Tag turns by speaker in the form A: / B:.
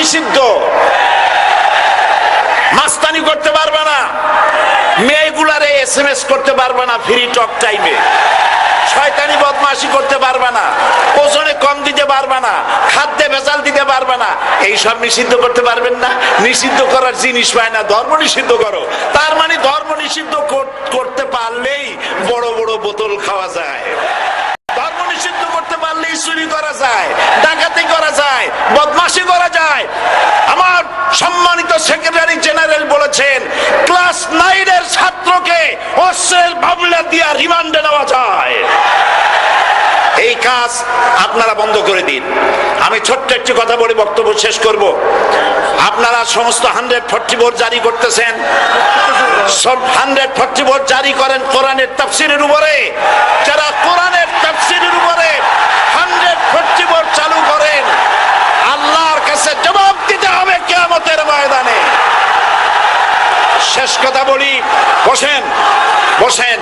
A: নিষিদ্ধ। মাস্তানি করতে পারবে না, মেয়েগুলারে SMS করতে পারবে না ফ্রি টক টাইমে, শয়তানি বদমাশি করতে পারবে না, ওজনে কম দিতে পারবে না, খাদ্যে ভেজাল দিতে পারবে না, এইসব নিষিদ্ধ করতে পারবেন না। নিষিদ্ধ করার জিনিস পায় না, ধর্ম নিষিদ্ধ করো। তার মানে ধর্ম নিষিদ্ধ করতে পারলেই বড় বড় বোতল খাওয়া যায়, ধর্ম নিষিদ্ধ করতে পারলেই চুরি করা যায়, ডাকাতি করা যায়, বদমাশি করা যায়। আমার সম্মানিত সেক্রেটারি জেনারেল বলেছেন ক্লাস 9 এর ছাত্রকে অস্ত্রের মামলা দিয়ে রিমান্ডে নেওয়া যায়। এই কাজ আপনারা বন্ধ করে দিন। আমি ছোট্ট একটি কথা বলে বক্তব্য শেষ করব। আপনারা সমস্ত 144 জারি করতেছেন, সব 144 জারি করেন কোরআনের তাফসীরের উপরে। যারা কোরআনের তাফসীরের উপরে 144 চালু করেন, আল্লাহর কাছে জবাব দিতে হবে কিয়ামতের ময়দানে। শেষ কথা বলি, বসেন বসেন।